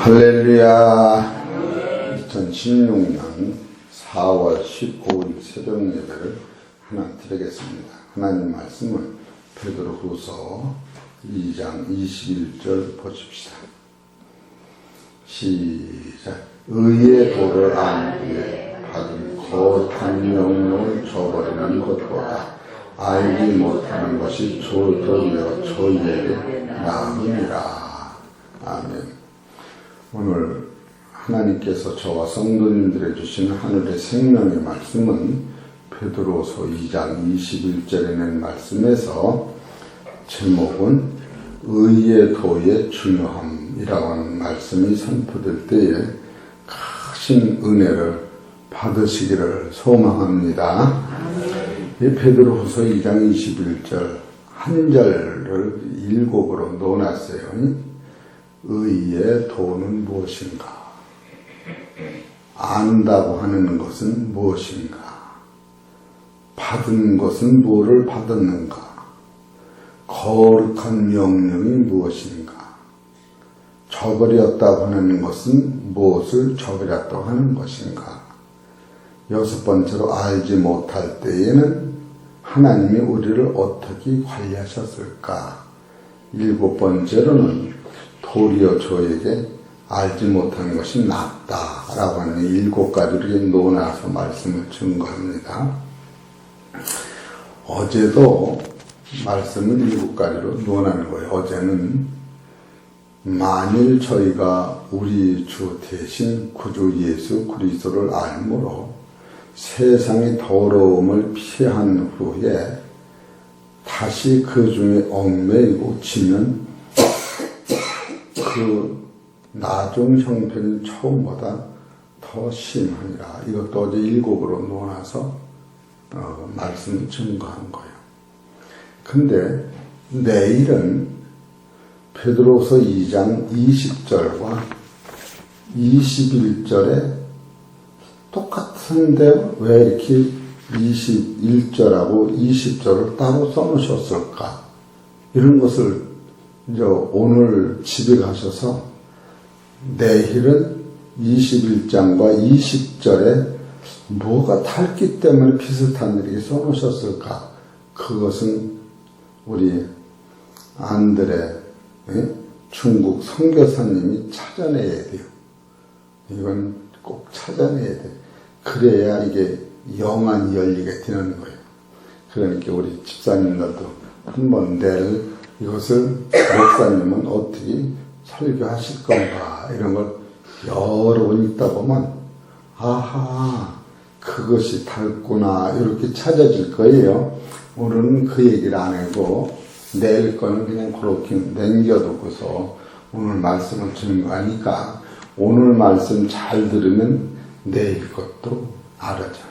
할렐루야. 2016년 4월 15일 새벽 예배를 하나 드리겠습니다. 하나님 말씀은 베드로후서 2장 21절 보십시다. 시작. 의의 도를 안 후에 받은 거룩한 명령을 저버리는 것보다 알지 못하는 것이 오히려 저희에게 나으니라. 아멘. 오늘 하나님께서 저와 성도님들에게 주시는 하늘의 생명의 말씀은 베드로서 2장 21절에 낸 말씀에서 제목은 의의 도의 중요함이라고 하는 말씀이 선포될 때에 크신 은혜를 받으시기를 소망합니다. 이 베드로후서 2장 21절 한 절을 일곡으로 놓았어요. 의의 도는 무엇인가? 안다고 하는 것은 무엇인가? 받은 것은 뭐를 받았는가? 거룩한 명령이 무엇인가? 저버렸다고 하는 것은 무엇을 저버렸다고 하는 것인가? 여섯 번째로 알지 못할 때에는 하나님이 우리를 어떻게 관리하셨을까? 일곱 번째로는 도리어 저에게 알지 못하는 것이 낫다라고 하는 일곱 가지를 놓아서 말씀을 증거합니다. 어제도 말씀을 일곱 가지로 놓아는 거예요. 어제는 만일 저희가 우리 주 대신 구주 예수 그리스도를 알므로 세상의 더러움을 피한 후에 다시 그 중에 얽매이고 지면 그 나중 형편이 처음보다 더 심하니라. 이것도 어제 일곡으로 놓아서 말씀을 증거한 거예요. 근데 내일은 베드로서 2장 20절과 21절에 똑같은데 왜 이렇게 21절하고 20절을 따로 써놓으셨을까? 이런 것을 이제 오늘 집에 가셔서 내일은 21장과 20절에 뭐가 닳기 때문에 비슷한 일이 써놓으셨을까? 그것은 우리 안드레 중국 선교사님이 찾아내야 돼요. 이건 꼭 찾아내야 돼요. 그래야 이게 영안이 열리게 되는 거예요. 그러니까 우리 집사님들도 한번 내일 이것을 목사님은 어떻게 설교하실 건가 이런 걸 여러 번 읽다 보면 아하 그것이 닳구나 이렇게 찾아질 거예요. 오늘은 그 얘기를 안 하고 내일 거는 그냥 그렇게 남겨두고서 오늘 말씀을 주는 거 아니까 오늘 말씀 잘 들으면 내일 것도 알아져.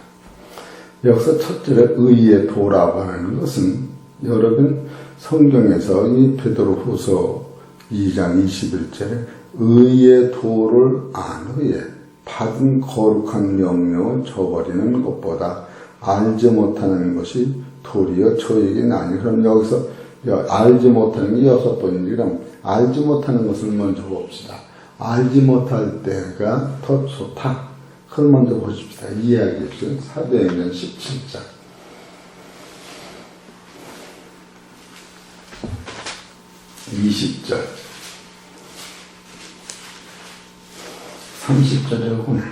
여기서 첫째로 의의 도라고 하는 것은 여러분 성경에서 이 베드로후서 2장 21절에 의의 도를 안 후에 받은 거룩한 명령을 저버리는 것보다 알지 못하는 것이 도리어 저에게 나니. 그럼 여기서 알지 못하는 게 여섯 번이라면 알지 못하는 것을 먼저 봅시다. 알지 못할 때가 더 좋다. 그걸 먼저 보십시다. 이야기해 주신 사도행전 17장 20절 30절이고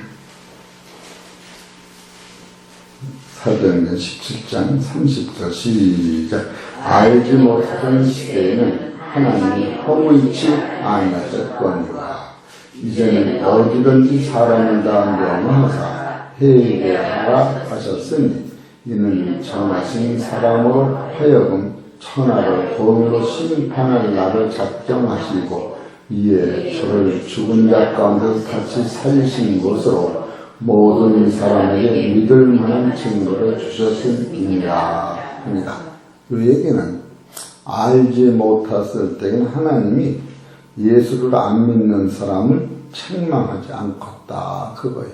사도행전 17장 30절 시작. 알지 못하던 시대에는 하나님이 허무이치 아니하셨거니와 이제는 어디든지 사람을 다 명하사 회개하라 하셨으니 이는 정하신 사람으로 하여금 천하를 본으로 심판할 날을 작정하시고 이에 저를 죽은 자 가운데 다시 살리신 것으로 모든 사람에게 믿을 만한 증거를 주셨음이니라 합니다. 이 얘기는 알지 못했을 때는 하나님이 예수를 안 믿는 사람을 책망하지 않겠다 그거예요.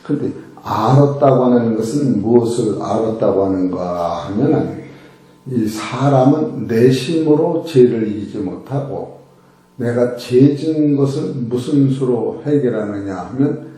그런데 알았다고 하는 것은 무엇을 알았다고 하는가 하면은 이 사람은 내심으로 죄를 이기지 못하고 내가 죄 지은 것을 무슨 수로 해결하느냐 하면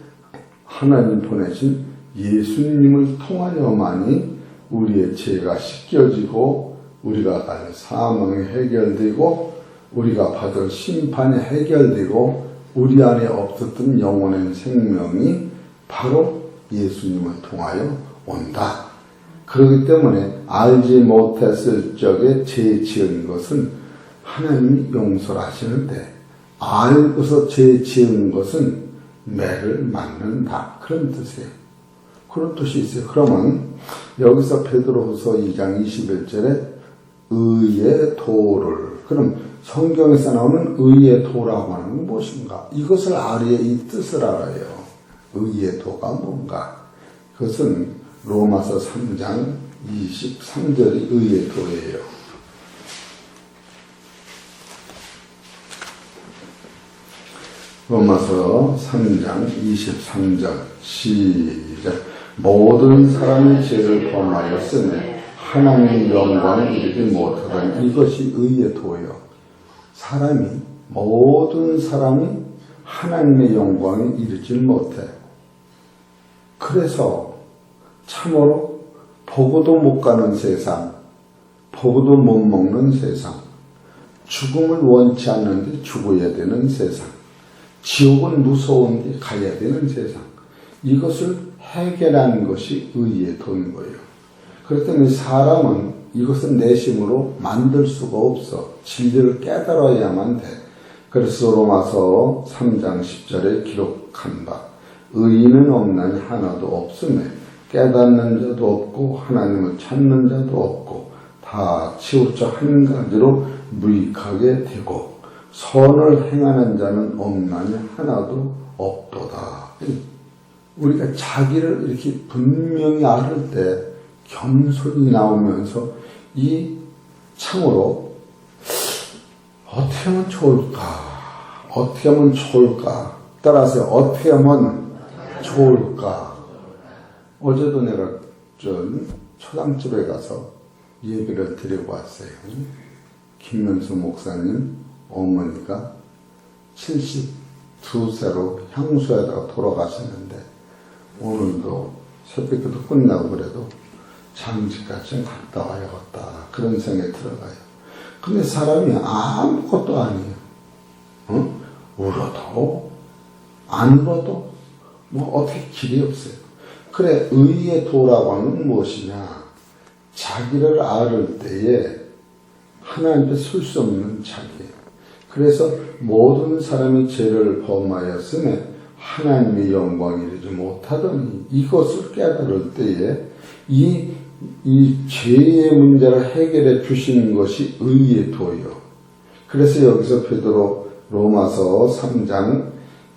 하나님 보내신 예수님을 통하여만이 우리의 죄가 씻겨지고 우리가 갈 사망이 해결되고 우리가 받을 심판이 해결되고 우리 안에 없었던 영원한 생명이 바로 예수님을 통하여 온다. 그렇기 때문에 알지 못했을 적에 죄 지은 것은 하나님이 용서를 하시는데 알고서 죄 지은 것은 매를 맞는다. 그런 뜻이에요. 그런 뜻이 있어요. 그러면 여기서 베드로후서 2장 21절에 의의 도를, 그럼 성경에서 나오는 의의 도라고 하는 건 무엇인가? 이것을 알아야 이 뜻을 알아요. 의의 도가 뭔가? 그것은 로마서 3장 23절이 의의 도예요. 로마서 3장 23절 시작. 모든 사람이 죄를 범하였으니 하나님의 영광을 이루지 못하다니 이것이 의의 도예요. 모든 사람이 하나님의 영광을 이루지 못해. 그래서 참으로 보고도 못 가는 세상, 보고도 못 먹는 세상, 죽음을 원치 않는데 죽어야 되는 세상, 지옥은 무서운데 가야 되는 세상, 이것을 해결하는 것이 의의 도인 거예요. 그렇기 때문에 사람은 이것은 내심으로 만들 수가 없어. 진리를 깨달아야만 돼. 그래서 로마서 3장 10절에 기록한 바 의인은 없나니 하나도 없으며 깨닫는 자도 없고 하나님을 찾는 자도 없고 다 치우쳐 한 가지로 무익하게 되고 선을 행하는 자는 없나니 하나도 없도다. 우리가 자기를 이렇게 분명히 알을 때 겸손히 나오면서 이 참으로 어떻게 하면 좋을까? 어떻게 하면 좋을까? 따라서 어떻게 하면 좋을까? 어제도 내가 초당집에 가서 예배를 드리고 왔어요. 김명수 목사님 어머니가 72세로 향수에다가 돌아가셨는데 오늘도 새벽에도 끝나고 그래도 장지까지 갔다 와야겠다 그런 생각이 들어가요. 근데 사람이 아무것도 아니에요. 울어도 안 울어도 뭐 어떻게 길이 없어요. 그래 의의 도라고 하는 무엇이냐? 자기를 알을 때에 하나님께 설 수 없는 자기예요. 그래서 모든 사람이 죄를 범하였으며 하나님의 영광을 이루지 못하더니 이것을 깨달을 때에 이 죄의 문제를 해결해 주시는 것이 의의 도요. 그래서 여기서 베드로 로마서 3장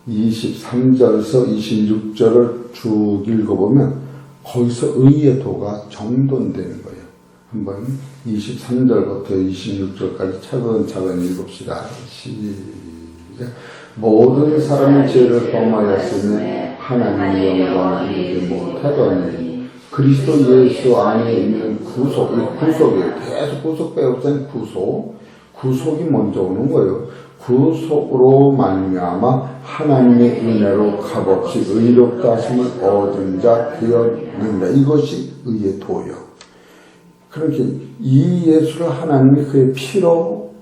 23절에서 26절을 쭉 읽어보면 거기서 의의 도가 정돈되는 거예요. 한번 23절부터 26절까지 차근차근 읽읍시다. 시작. 모든 사람의 죄를 범하였으며 하나님의 영광을 이루지 못하더니 그리스도 예수 안에 있는 구속, 이 구속이 계속 구속 배웠잖아요. 구속이 먼저 오는 거예요. 구속으로 말미암아 하나님의 은혜로 값없이 의롭다 하심을 얻은 자 되었는다. 이것이 의의 도요. 그렇게 이 예수를 하나님이 그의 피로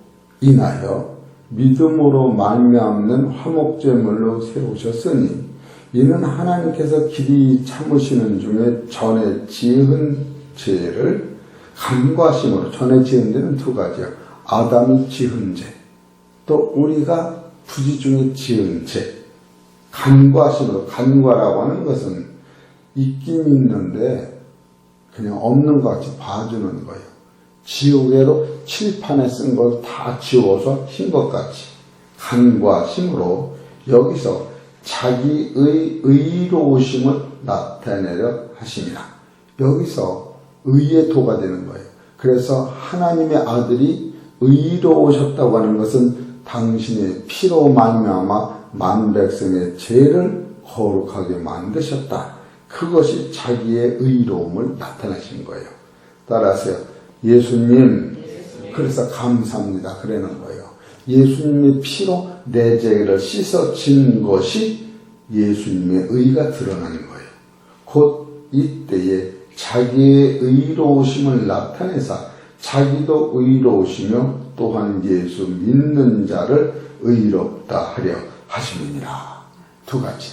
인하여 믿음으로 말미암는 화목제물로 세우셨으니 이는 하나님께서 길이 참으시는 중에 전에 지은 죄를 간과하심으로, 전에 지은 죄는 두 가지야. 아담이 지은 죄, 또 우리가 부지 중에 지은 죄. 간과하심으로, 간과라고 하는 것은 있긴 있는데 그냥 없는 것 같이 봐주는 거예요. 지우개로 칠판에 쓴 걸 다 지워서 흰 것 같이. 간과심으로 여기서 자기의 의로우심을 나타내려 하심이라. 여기서 의의 도가 되는 거예요. 그래서 하나님의 아들이 의로우셨다고 하는 것은 당신의 피로 말미암아 만백성의 죄를 거룩하게 만드셨다. 그것이 자기의 의로움을 나타내신 거예요. 따라서 예수님, 그래서 감사합니다. 그러는 거예요. 예수님의 피로 내 죄를 씻어진 것이 예수님의 의가 드러나는 거예요. 곧 이때에 자기의 의로우심을 나타내사 자기도 의로우시며 또한 예수 믿는 자를 의롭다 하려 하심이니라. 두 가지.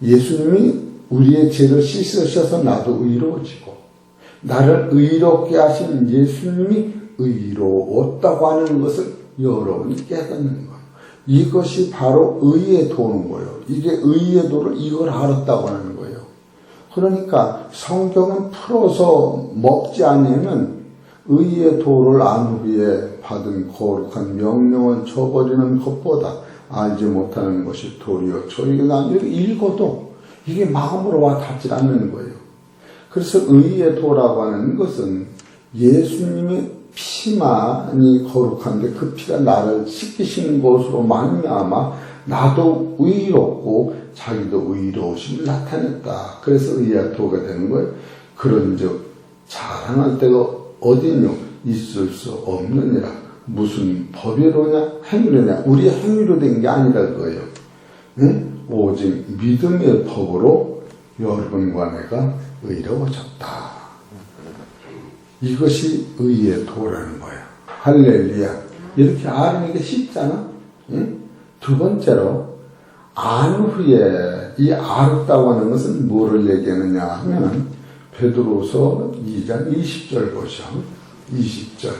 예수님이 우리의 죄를 씻으셔서 나도 의로워지고 나를 의롭게 하신 예수님이 의로웠다고 하는 것을 여러분이 깨닫는 거예요. 이것이 바로 의의 도는 거예요. 이게 의의 도를 이걸 알았다고 하는 거예요. 그러니까 성경은 풀어서 먹지 않으면 의의 도를 안 후에 받은 거룩한 명령을 저버리는 것보다 알지 못하는 것이 도리요. 저희가 읽어도 이게 마음으로 와 닿지 않는 거예요. 그래서 의의 도라고 하는 것은 예수님의 피만이 거룩한데 그 피가 나를 씻기시는 것으로 말미암아 나도 의롭고 자기도 의로우심을 나타냈다. 그래서 의의 도가 되는 거예요. 그런즉 자랑할 때가 어디뇨? 있을 수 없느니라. 무슨 법이로냐? 행위로냐? 우리 행위로 된 게 아니라 거예요. 응? 오직 믿음의 법으로 여러분과 내가 의로워졌다. 이것이 의의 도라는 거예요. 할렐루야. 이렇게 아는 게 쉽잖아. 응? 두 번째로 안 후에 이 알았다고 하는 것은 뭐를 얘기하느냐 하면 베드로서 2장 20절 보시오. 20절.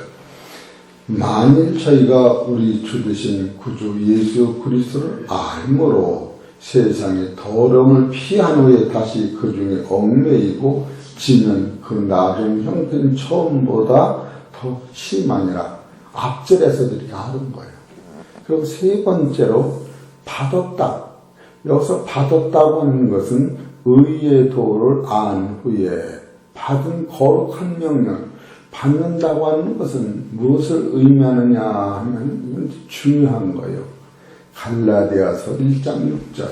만일 저희가 우리 주 되신 구주 예수 그리스도를 알므로 세상의 더러움을 피한 후에 다시 그 중에 얽매이고 지는 그 낮은 형편 처음보다 더 심하니라. 앞절에서 이렇게 하는 거예요. 그리고 세 번째로 받았다. 여기서 받았다고 하는 것은 의의 도를 안 후에 받은 거룩한 명령. 받는다고 하는 것은 무엇을 의미하느냐 하면 이건 중요한 거예요. 갈라디아서 1장 6절.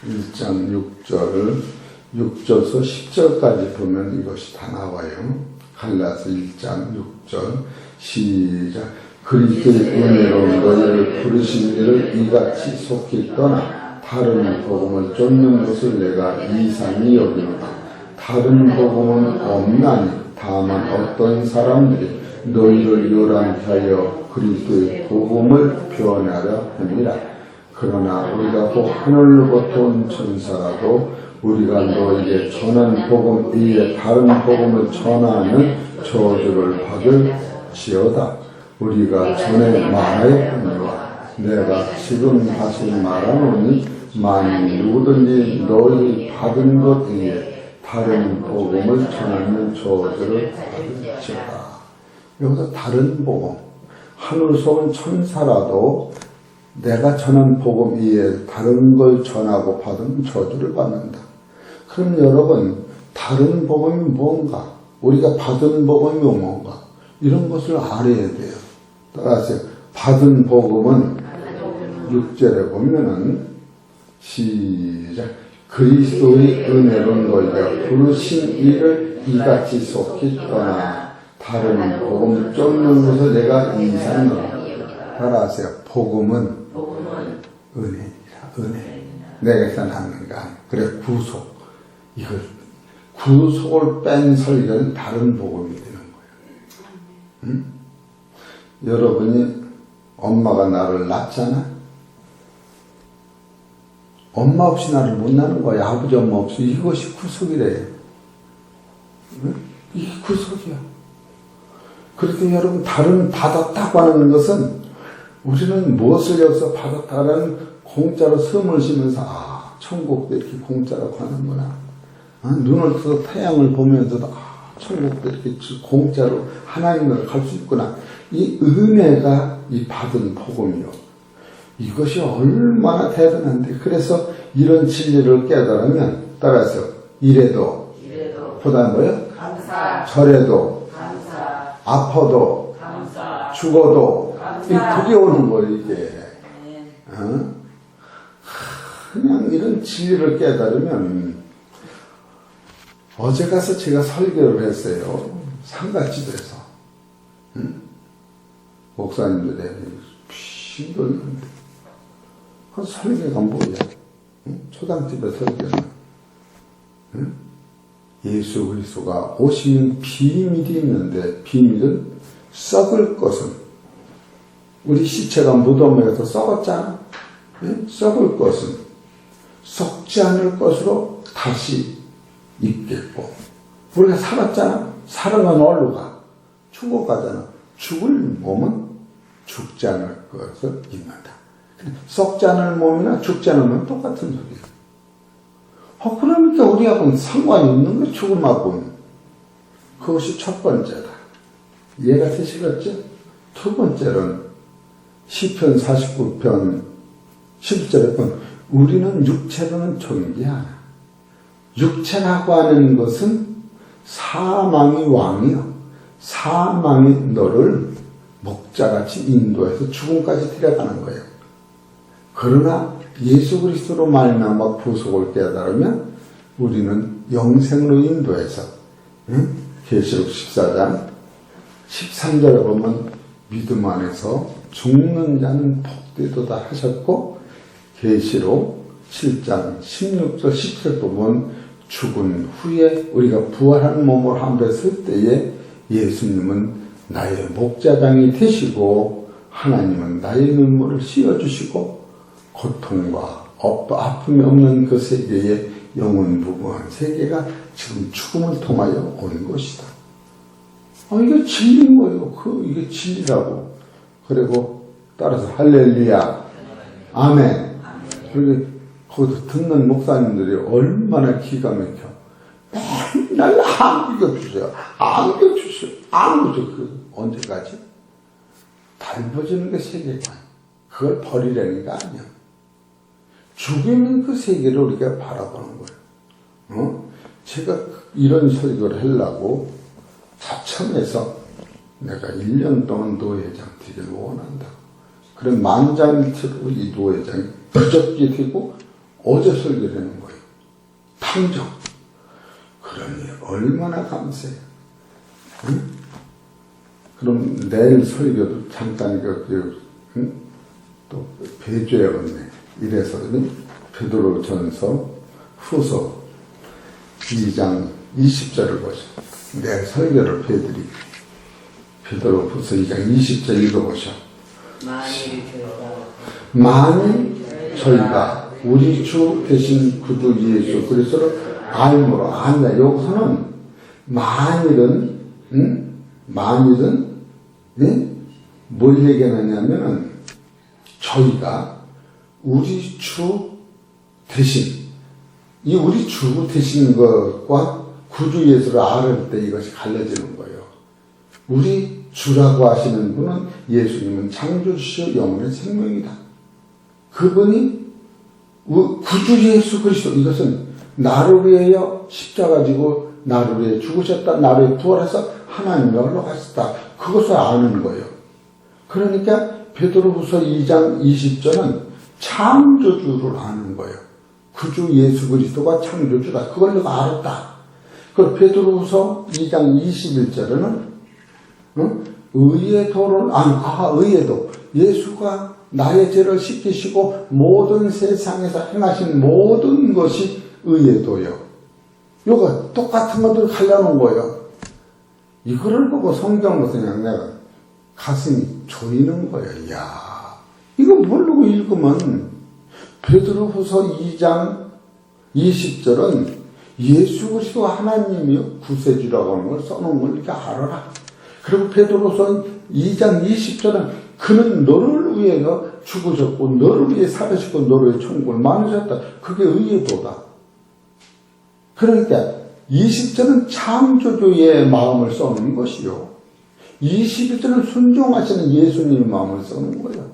(1장 6절) 6절에서 10절까지 보면 이것이 다 나와요. 갈라디아서 1장 6절 시작. 그리스도의 은혜로 너희를 부르신 이를 이같이 속히 떠나 다른 복음을 쫓는 것을 내가 이상히 여기노라. 다른 복음은 없나니 다만 어떤 사람들이 너희를 요란케 하여 그리스도의 복음을 변하려 함이라. 그러나 우리가 곧 하늘로부터 온 천사라도 우리가 너희에게 전한 복음 위에 다른 복음을 전하는 저주를 받을지어다. 우리가 전에 말하였거니와 내가 지금 다시 말하노니 만일 누구든지 너희 받은 것 위에 다른 복음을 전하는 저주를 받을지어다. 여기서 다른 복음, 하늘에서 온 천사라도 내가 전한 복음 위에 다른 걸 전하고 받은 저주를 받는다. 그럼 여러분, 다른 복음이 뭔가? 우리가 받은 복음이 뭔가? 이런 것을 알아야 돼요. 따라하세요. 받은 복음은 6절에 보면은 시작. 그리스도의 은혜로 너희가 부르신 이를 이같이 속히 떠나 다른 복음 쫓는 것을 내가 이상하노라. 따라하세요. 복음은 은혜니라. 은혜. 내게서 낳는 거 아니에요. 그래 구속. 이걸 구속을 뺀 설교는 다른 복음이 되는 거예요. 응? 여러분이 엄마가 나를 낳잖아. 엄마 없이 나를 못 낳는 거야. 아버지 엄마 없이. 이것이 구속이래요. 응? 이게 구속이야. 그렇게 여러분 다른 받았다고 하는 것은 우리는 무엇을 여기서 받았다라는 공짜로 숨을 쉬면서 천국도 이렇게 공짜로 가는구나. 눈을 떠서 태양을 보면서도 천국도 이렇게 공짜로 하나님을 갈 수 있구나. 이 은혜가 이 받은 복음이요. 이것이 얼마나 대단한데. 그래서 이런 진리를 깨달으면 따라서 이래도 보다 뭐요? 감사. 저래도 감사. 아파도 감사. 죽어도 감사. 그게 오는 거예요 이게. 그냥 이런 진리를 깨달으면, 어제 가서 제가 설교를 했어요. 상가집에서. 목사님들이 힘들는데 그 설교가 뭐야? 초당집에 설교는 예수 그리스도가 오시는 비밀이 있는데, 비밀은 썩을 것은, 우리 시체가 무덤에 가서 썩었잖아. 썩을 것은 썩지 않을 것으로 다시 입겠고, 우리가 살았잖아. 살은 어디로 가? 죽어가잖아. 죽을 몸은 죽지 않을 것을 입는다. 썩지 않을 몸이나 죽지 않을 몸은 똑같은 소리야. 그러니까 우리하고는 상관이 없는 거야, 죽음하고는. 그것이 첫 번째다. 이해가 되시겠죠? 두 번째는 시편 49편 11절에 보면, 우리는 육체로는 존재하나 육체라고 하는 것은 사망의 왕이요, 사망이 너를 목자같이 인도해서 죽음까지 데려가는 거예요. 그러나 예수 그리스도로 말미암아 구속을 깨달으면 우리는 영생으로 인도해서, 계시록 14장 13절에 보면 믿음 안에서 죽는 자는 복되도다 하셨고, 계시록 7장 16절 17절 보면 죽은 후에 우리가 부활한 몸으로 한배 설 때에 예수님은 나의 목자장이 되시고, 하나님은 나의 눈물을 씌워주시고, 고통과 아픔이 없는 그 세계에 영원무궁한 세계가 지금 죽음을 통하여 오는 것이다. 이게 진리인 거예요. 이게 진리라고. 그리고 따라서 할렐루야, 아멘. 그리고 거기서 듣는 목사님들이 얼마나 기가 막혀. 맨날 안겨주세요. 안겨주세요. 언제까지? 닮아지는 게 세계관. 그걸 버리라는 게 아니야. 죽이는 그 세계를 우리가 바라보는 거예요. 제가 이런 설교를 하려고 자청해서 내가 1년 동안 노회장 되기를 원한다. 그래 만장일치로 이 노회장이 그저께 되고 어제 설교를 하는 거예요. 탕정. 그러니 얼마나 감사해요. 그럼 내일 설교도 잠깐 또 배줘야겠네. 이래서 베드로전서 후서 2장 20절을 보시오. 내일 설교를 해드리고 베드로 후서 2장 20절 읽어보시오. 만일 저희가 우리 주 대신 구주 예수 그리스도를 알므로 안다. 여기서는 만일은 뭘 얘기하냐면은 저희가 우리 주 대신, 이 우리 주 대신 것과 구주 예수를 알을 때 이것이 갈라지는 거예요. 우리 주라고 하시는 분은 예수님은 창조주시오 영원의 생명이다. 그분이 구주 예수 그리스도, 이것은 나를 위하여 십자가 지고 나를 위해 죽으셨다, 나를 위해 부활해서 하나님의 올라가셨다. 그것을 아는 거예요. 그러니까 베드로후서 2장 20절은 창조주를 아는 거예요. 구주 예수 그리스도가 창조주다. 그걸 내가 알았다. 그 베드로후서 2장 21절에는 의의 도를 의의 도. 예수가 나의 죄를 씻기시고 모든 세상에서 행하신 모든 것이 의의 도요. 요거 똑같은 것들 하려는 거예요. 이거를 보고 성경을 그냥 내가 가슴이 조이는 거예요. 야, 이거 모르고 읽으면 베드로후서 2장 20절은 예수 그리스도 하나님이 구세주라고 하는 걸 써놓은 걸 이렇게 알아라. 그리고 베드로후서 2장 20절은 그는 너를 위해서 죽으셨고 너를 위해 살으셨고 너를 위해 천국을 만드셨다. 그게 의의 도다. 그러니까 20절은 창조주의 마음을 써놓은 것이요, 21절은 순종하시는 예수님의 마음을 써놓은 거예요.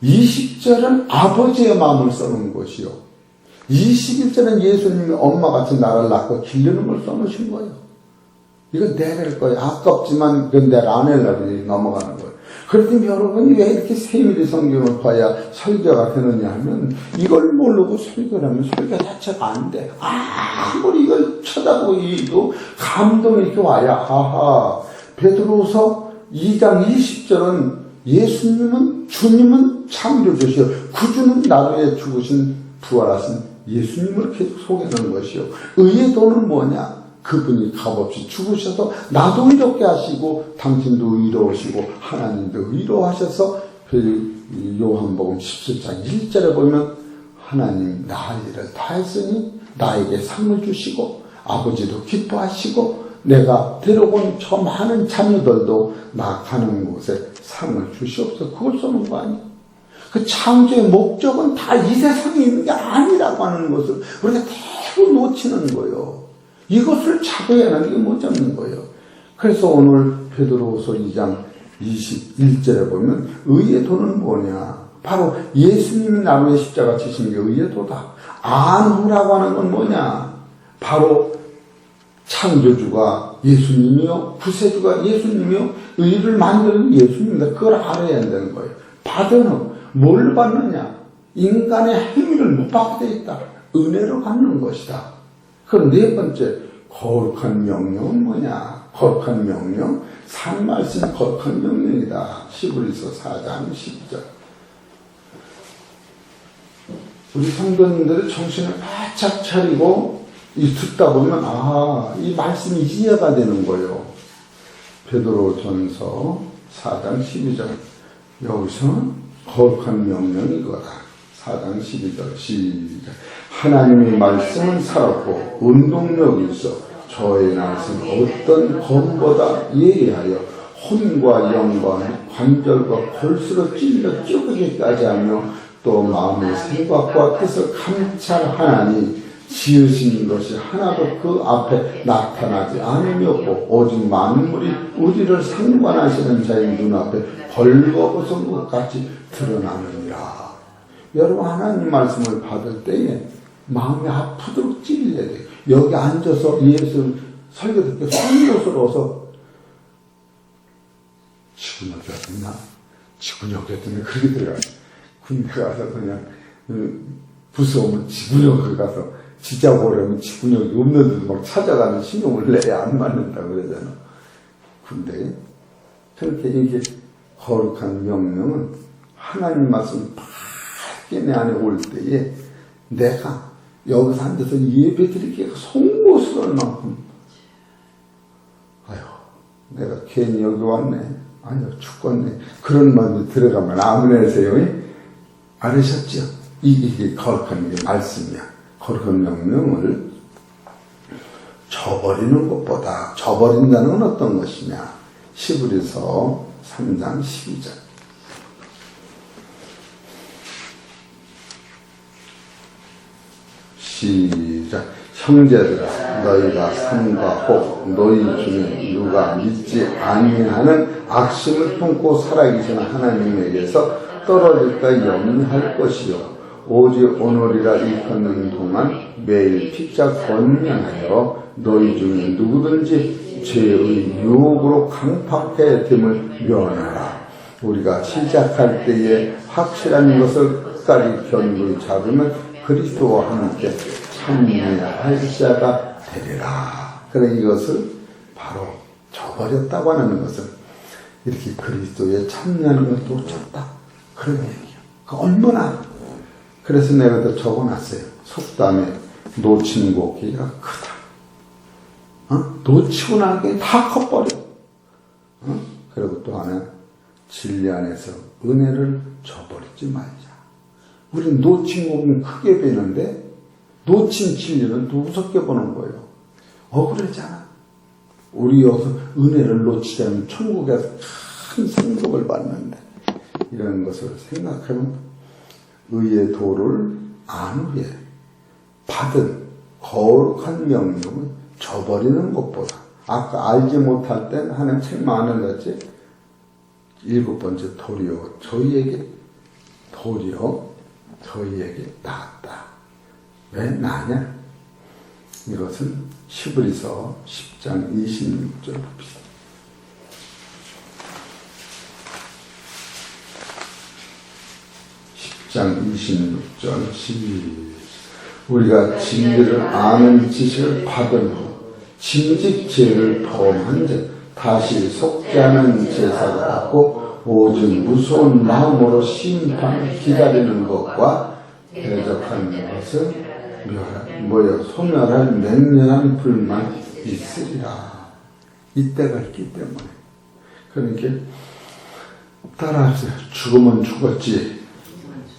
20절은 아버지의 마음을 써놓은 것이요, 21절은 예수님이 엄마같이 나를 낳고 기르는 걸 써놓으신 거예요. 이거 내릴 거예요. 아깝지만 이건 내가 안 하려고 넘어가는 거예요. 그랬더니 여러분이 왜 이렇게 세밀히 성경을 봐야 설교가 되느냐 하면 이걸 모르고 설교를 하면 설교 자체가 안 돼. 아무리 이걸 쳐다보기도 감동이 이렇게 와야 아하. 베드로서 2장 20절은 예수님은 주님은 창조주시요 구주는 나를 위해 죽으신 부활하신 예수님을 계속 소개하는 것이요. 의의 도는 뭐냐? 그분이 값없이 죽으셔서 나도 의롭게 하시고 당신도 의로우시고 하나님도 의로하셔서 요한복음 17장 1절에 보면 하나님 나할 일을 다 했으니 나에게 상을 주시고 아버지도 기뻐하시고 내가 데려온 저 많은 자녀들도 나 가는 곳에 상을 주시옵소서. 그걸 쏘는 거 아니에요. 그 창조의 목적은 다 이 세상에 있는 게 아니라고 하는 것을 우리가 대부분 놓치는 거예요. 이것을 잡아야 하는 게 못 잡는 거예요. 그래서 오늘 베드로후서 2장 21절에 보면 의의 도는 뭐냐? 바로 예수님이 나를 위해 십자가 지신 게 의의 도다. 안후라고 하는 건 뭐냐? 바로 창조주가 예수님이요, 구세주가 예수님이요, 의를 만드는 예수님이다. 그걸 알아야 한다는 거예요. 받은 뭘 받느냐? 인간의 행위를 못 받게 돼 있다. 은혜로 받는 것이다. 그럼 네 번째, 거룩한 명령은 뭐냐? 거룩한 명령, 산 말씀 거룩한 명령이다. 히브리서 4장 12절. 우리 성도님들의 정신을 바짝 차리고 듣다 보면 이 말씀이 이해가 되는 거예요. 베드로전서 4장 12절. 여기서 거룩한 명령이 이거다. 4장 12절 시작. 하나님의 말씀은 살았고 운동력이 있어 저의 낫은 어떤 검보다 예리하여 혼과 영과 관절과 골수로 찔러 쪼개기까지 하며 또 마음의 생각과 뜻을 감찰하나니 지으신 것이 하나도 그 앞에 나타나지 않음이 없고 오직 만물이 우리를 상관하시는 자의 눈앞에 벌거벗은 것 같이 드러나느니라. 여러분 하나님 말씀을 받을 때에 마음이 아프도록 찔려야 돼요. 여기 앉아서 예수 설교 듣고 성교스러워서 지구력이었나? 지구력이었더니 그렇게 들어가요. 군대 가서 그냥 부서우면 지구력을 가서 진짜 보려면 지구력이 없는데도 막 찾아가는 신용을 내야 안 맞는다고 그러잖아. 근데 그렇게 이게 거룩한 명령은 하나님 말씀 밝게 내 안에 올 때에 내가 여기서 앉아서 예배 드리기가 송구스러울 만큼 내가 괜히 여기 왔네. 죽겠네. 그런 마음이 들어가면 아멘 하세요. 알으셨죠? 이게 거룩한 말씀이야. 거룩한 명령을 저버리는 것보다 저버린다는 건 어떤 것이냐? 히브리서 3장 12절 시작. 형제들아 너희가 삼가 혹 너희 중에 누가 믿지 아니하는 악심을 품고 살아계신 하나님에게서 떨어질까 염려할 것이요 오직 오늘이라 일컫는 동안 매일 피차 권면하여 너희 중에 누구든지 죄의 유혹으로 강팍해 됨을 면하라. 우리가 시작할 때에 확실한 것을 끝까지 견고히 잡으면 그리스도와 함께 참여할 자가 되리라. 그래 이것을 바로 저버렸다고 하는 것은 이렇게 그리스도에 참여하는 걸 놓쳤다. 그런 얘기예요. 얼마나 그래서 내가 더 적어놨어요. 속담에 놓친 고기가 크다. 놓치고 나게 다 커버려. 그리고 또 하나 진리 안에서 은혜를 저버리지 말자. 우리는 놓친 고기는 크게 베는데 놓친 진리는 또 무섭게 보는 거예요. 억울하잖아. 우리 여기서 은혜를 놓치지 않으면 천국에서 큰 상급을 받는데 이런 것을 생각하면 의의 도를 안 후에 받은 거룩한 명령은 저버리는 것보다 아까 알지 못할 땐 하나님 책망 안 했지. 7번째 도리어 저희에게 낫다. 왜 나냐? 이것은 히브리서 10장 26절 봅시다. 26절 우리가 진리를 아는 지식을 받은 후 짐짓 죄를 범한 자 다시 속지 않은 제사를 받고 오직 무서운 마음으로 심판을 기다리는 것과 대적하는 것은 소멸할 맹렬한 불만 있으리라. 이때가 있기 때문에. 그러니까 따라하세요. 죽으면 죽었지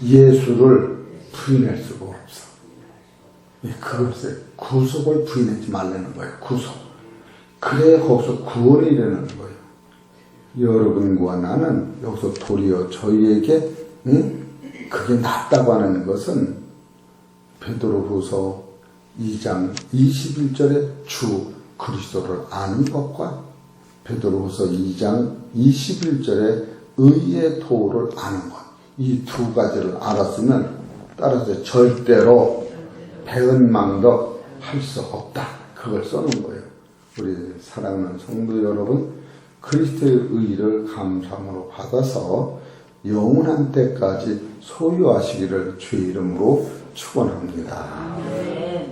예수를 부인할 수가 없어. 그것에 구속을 부인하지 말라는 거예요. 구속. 그래야 거기서 구원이 되는 거예요. 여러분과 나는 여기서 도리어 저희에게 그게 낫다고 하는 것은 베드로후서 2장 21절에 주 그리스도를 아는 것과 베드로후서 2장 21절에 의의 도를 아는 것. 이 두 가지를 알았으면 따라서 절대로 배은망덕 할 수 없다. 그걸 써놓은 거예요. 우리 사랑하는 성도 여러분, 그리스도의 의를 감사함으로 받아서 영원한 때까지 소유하시기를 주의 이름으로 축원합니다.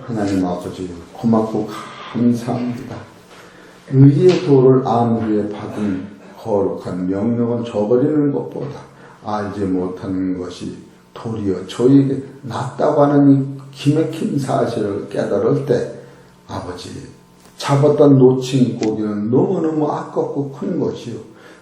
하나님 아버지 고맙고 감사합니다. 의의 도를 안 후에 받은 거룩한 명령을 저버리는 것보다 알지 못하는 것이 도리어 저에게 낫다고 하는 이 기맥힌 사실을 깨달을 때 아버지 잡았던 놓친 고기는 너무너무 아깝고 큰 것이요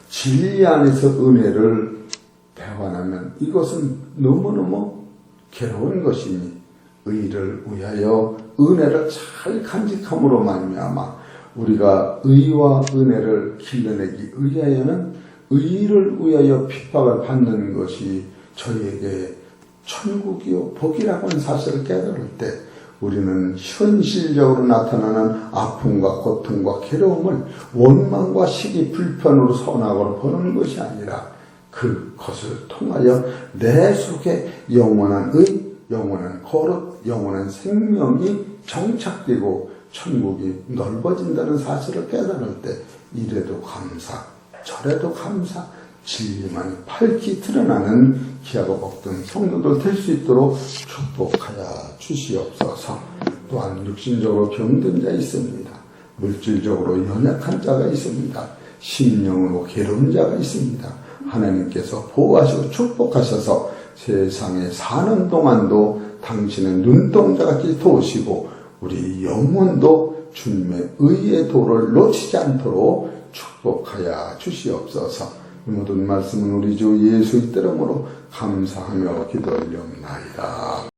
진리 안에서 은혜를 배반하면 이것은 너무너무 괴로운 것이니 의를 위하여 은혜를 잘 간직함으로 말미암아 우리가 의와 은혜를 길러내기 위하여는 의를 위하여 핍박을 받는 것이 저희에게 천국이요 복이라고 하는 사실을 깨달을 때 우리는 현실적으로 나타나는 아픔과 고통과 괴로움을 원망과 시기 불편으로 선악으로 보는 것이 아니라 그것을 통하여 내 속에 영원한 의, 영원한 거룩, 영원한 생명이 정착되고 천국이 넓어진다는 사실을 깨달을 때 이래도 감사, 저래도 감사, 진리만이 밝히 드러나는 귀하고 복된 성도들 될 수 있도록 축복하여 주시옵소서. 또한 육신적으로 병든 자 있습니다. 물질적으로 연약한 자가 있습니다. 심령으로 괴로운 자가 있습니다. 하나님께서 보호하시고 축복하셔서 세상에 사는 동안도 당신의 눈동자같이 도우시고 우리 영혼도 주님의 의의 도를 놓치지 않도록 축복하여 주시옵소서. 이 모든 말씀은 우리 주 예수의 이름으로 감사하며 기도 올려옵나이다.